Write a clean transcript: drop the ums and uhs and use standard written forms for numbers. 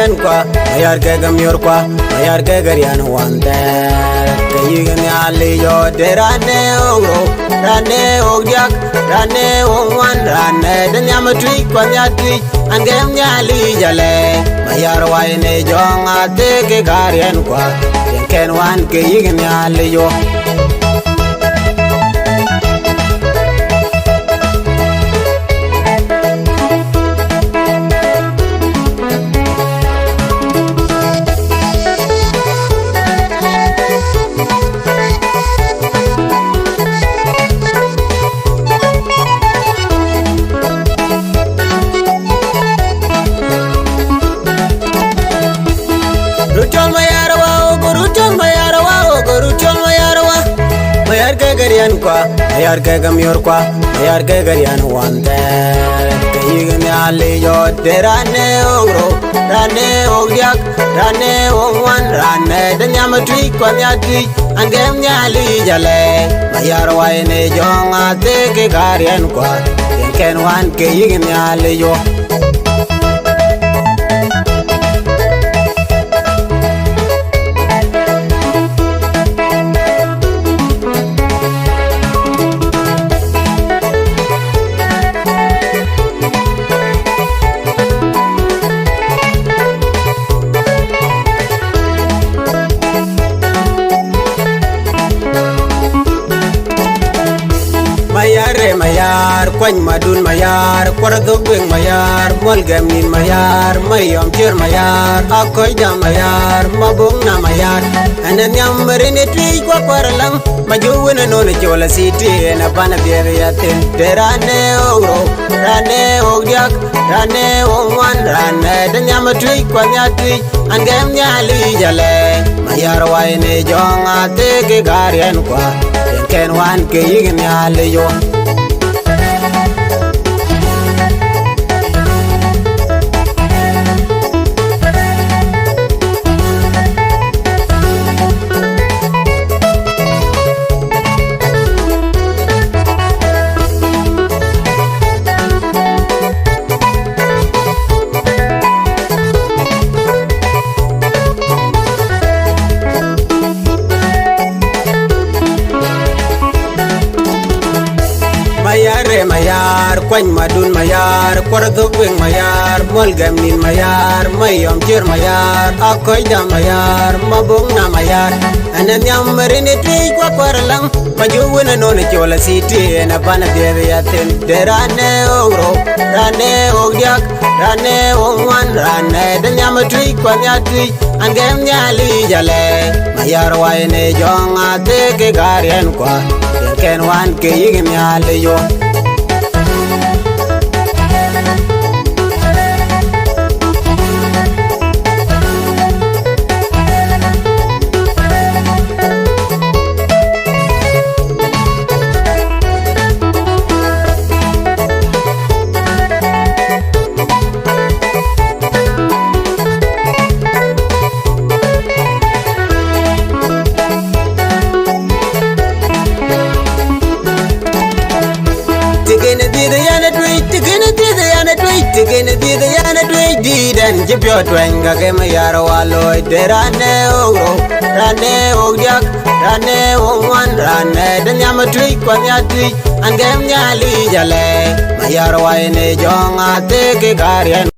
garian kwa mayar ke gamior kwa mayar ke garian wante kayigen ali yo derane ogro rane ogyak rane ongwan rane danyam tui kwa nyatui angem nyali jale mayar waine jonga te ke garian kwa ken wan kayigen ali yo garian kwa mayar ke gamior kwa mayar ke garian wante kayigen ali yo derane ogro rane ogyak rane ongwan rane danyam tui kwa nyatui angem nyali jale mayar waine jonga te ke garian kwa ken wan kayigen ali yo mayar kwany madun mayar kwardo gweng mayar molgam nin mayar mayom chir mayar akoy da mayar mabong na mayar anan yamrene twi kwa kwarlam majuwena non chola city na bana biere yaten derane ogro rane ogyak rane ongwan rane danyam twi kwa nyatui angem nyali jale mayar waine jonga te ke garian kwa ken wan ke yigen nyali yo mayar kwany madun mayar kwardo gweng mayar molgam nin mayar mayom chir mayar akoy da mayar mabong na mayar anan yamrene twi kwa kwarlam majuwena non chola city na bana biere yaten derane ogro rane ogyak rane ongwan rane danyam tui kwa nyatui angem nyali jale mayar waine jonga te ke garian kwa ken wan ke yigen nyali yo didan jibyo twenga ke mayar waloy derane ogro rane ogyak rane ongwan rane danyam tui kwa nyatui angem nyali jale mayar waine jonga te ke garian